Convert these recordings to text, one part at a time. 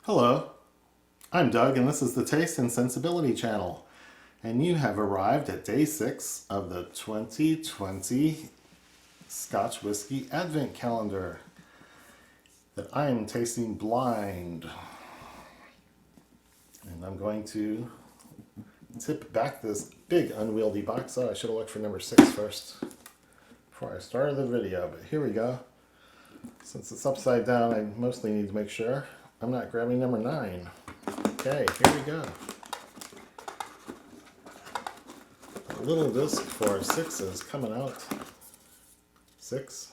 Hello, I'm Doug and this is the Taste and Sensibility channel. And you have arrived at day 6 of the 2020 Scotch Whiskey Advent Calendar that I'm tasting blind. And I'm going to tip back this big unwieldy box. Oh, I should have looked for number 6 first before I started the video, but here we go. Since it's upside down, I mostly need to make sure I'm not grabbing number 9. Okay, here we go. A little disc for 6 is coming out. 6.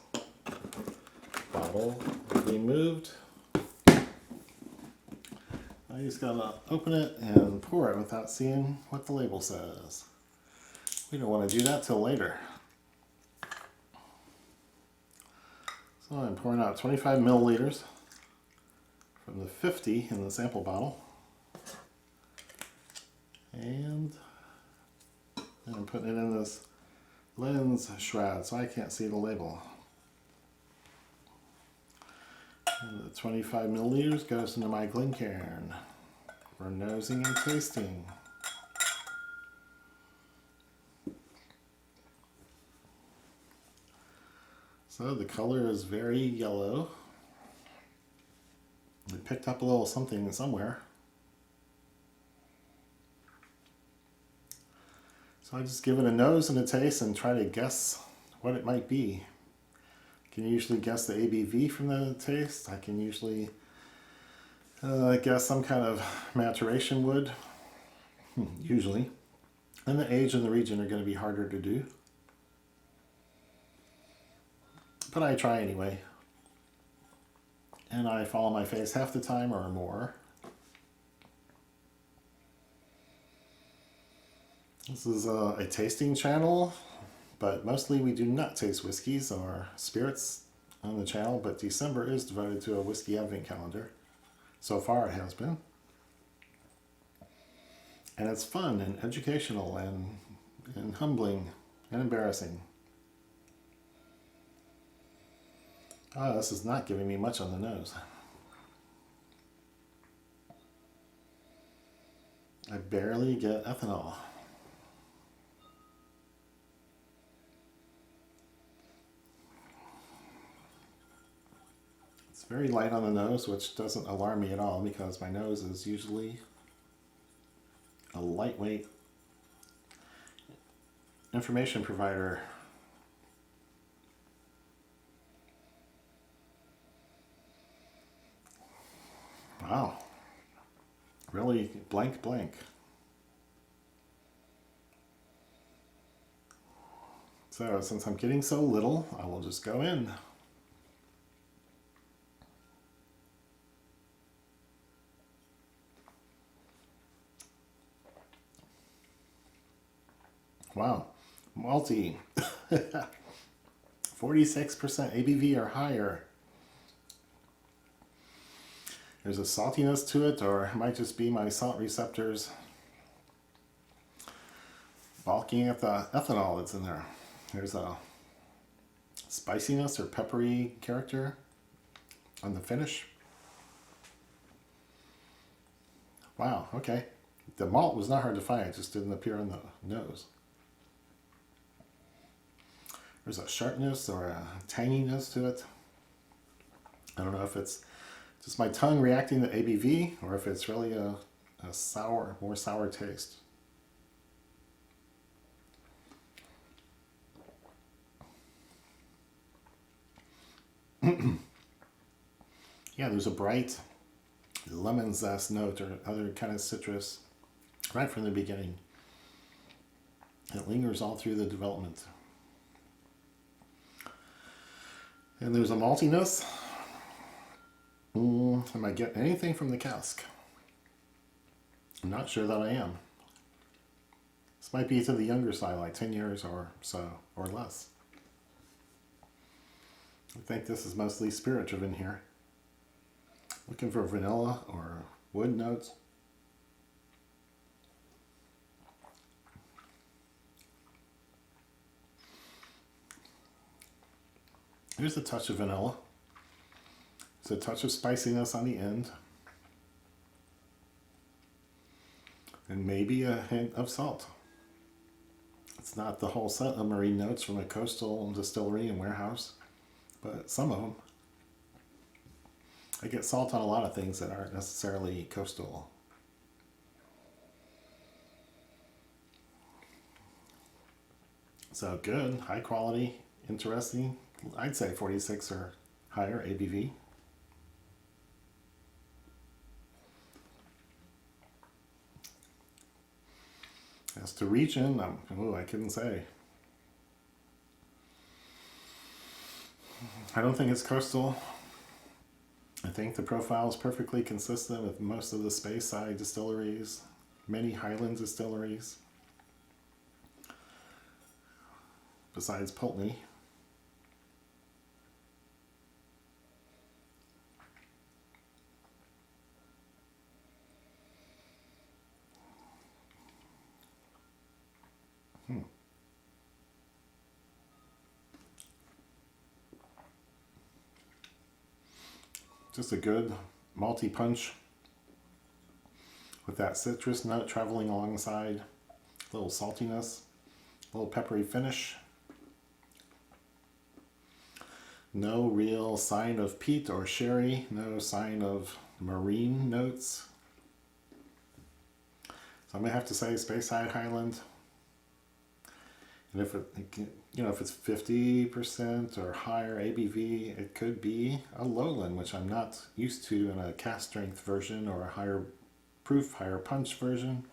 Bottle removed. I just gotta open it and pour it without seeing what the label says. We don't want to do that till later. So I'm pouring out 25 milliliters from the 50 in the sample bottle. And I'm putting it in this lens shroud so I can't see the label. And the 25 milliliters goes into my Glencairn for nosing and tasting. So the color is very yellow. I picked up a little something somewhere. So I just give it a nose and a taste and try to guess what it might be. I can usually guess the ABV from the taste. I can usually guess some kind of maturation wood, usually. And the age and the region are going to be harder to do. But I try anyway. And I follow my face half the time or more. This is a tasting channel, but mostly we do not taste whiskeys or spirits on the channel, but December is devoted to a whiskey advent calendar. So far it has been. And it's fun and educational and humbling and embarrassing. Ah, this is not giving me much on the nose. I barely get ethanol. It's very light on the nose, which doesn't alarm me at all because my nose is usually a lightweight information provider. Wow. Really blank blank. So since I'm getting so little, I will just go in. Wow. Malty. 46% ABV or higher. There's a saltiness to it, or it might just be my salt receptors balking at the ethanol that's in there. There's a spiciness or peppery character on the finish. Wow, okay. The malt was not hard to find, it just didn't appear on the nose. There's a sharpness or a tanginess to it. I don't know if it's just my tongue reacting to ABV or if it's really a sour, more sour taste. Yeah, there's a bright lemon zest note or other kind of citrus right from the beginning. It lingers all through the development. And there's a maltiness. Am I getting anything from the cask? I'm not sure that I am. This might be to the younger side, like 10 years or so, or less. I think this is mostly spirit driven here. Looking for vanilla or wood notes. There's a touch of vanilla. There's a touch of spiciness on the end. and maybe a hint of salt. It's not the whole set of marine notes from a coastal distillery and warehouse, but some of them. I get salt on a lot of things that aren't necessarily coastal. So good, high quality, interesting. I'd say 46 or higher ABV. As to region, I couldn't say. I don't think it's coastal. I think the profile is perfectly consistent with most of the Speyside distilleries, many Highland distilleries, besides Pulteney. Just a good malty punch with that citrus note traveling alongside, a little saltiness, a little peppery finish. No real sign of peat or sherry, no sign of marine notes. So I'm gonna have to say Speyside Highland. And if if it's 50% or higher ABV, it could be a lowland, which I'm not used to in a cask strength version or a higher proof, higher punch version.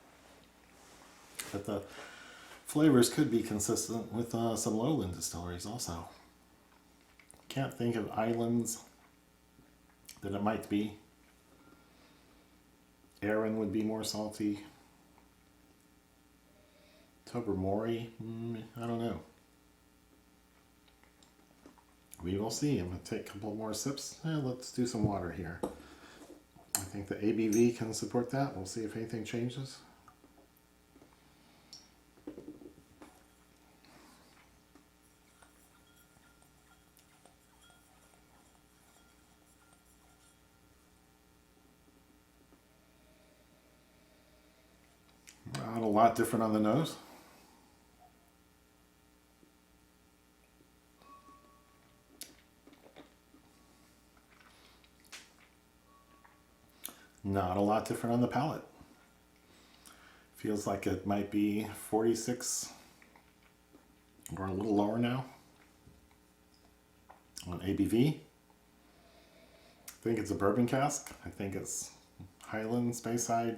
But the flavors could be consistent with some lowland distilleries also. Can't think of islands that it might be. Arran would be more salty. Tobermory, I don't know. We will see. I'm going to take a couple more sips. Let's do some water here. I think the ABV can support that. We'll see if anything changes. Not a lot different on the nose. Not a lot different on the palate. Feels like it might be 46 or a little lower now on ABV. I think it's a bourbon cask. I think it's Highland, Speyside,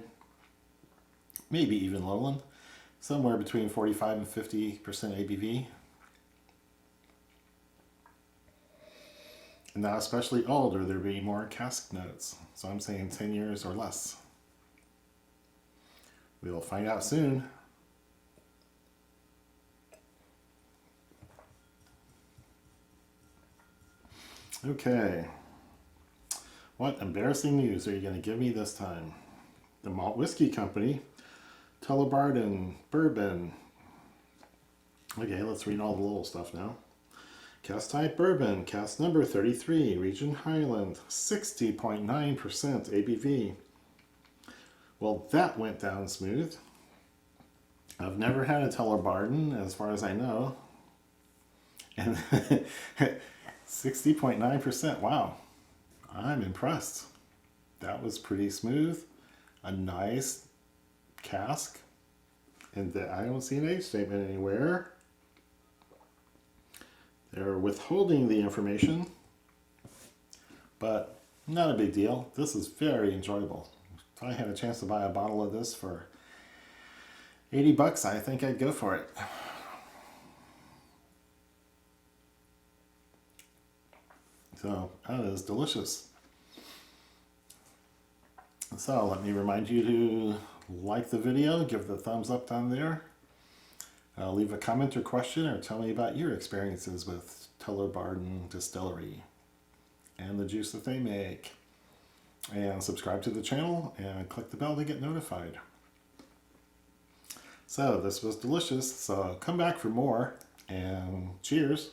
maybe even lowland. Somewhere between 45 and 50% ABV. And now, especially older, there'd be more cask notes. So I'm saying 10 years or less. We'll find out soon. Okay. What embarrassing news are you going to give me this time? The Malt Whisky Company, Tullibardine, bourbon. Okay, let's read all the little stuff now. Cask type bourbon, cask number 33, region Highland, 60.9% ABV. Well, that went down smooth. I've never had a Tullibardine, as far as I know. And 60.9%, wow. I'm impressed. That was pretty smooth. A nice cask. And I don't see an age statement anywhere. They're withholding the information, but not a big deal. This is very enjoyable. If I had a chance to buy a bottle of this for 80 bucks, I think I'd go for it. So, that is delicious. So, let me remind you to like the video, give the thumbs up down there. Leave a comment or question, or tell me about your experiences with Tullibardine Distillery and the juice that they make. And subscribe to the channel and click the bell to get notified. So this was delicious, so come back for more, and cheers.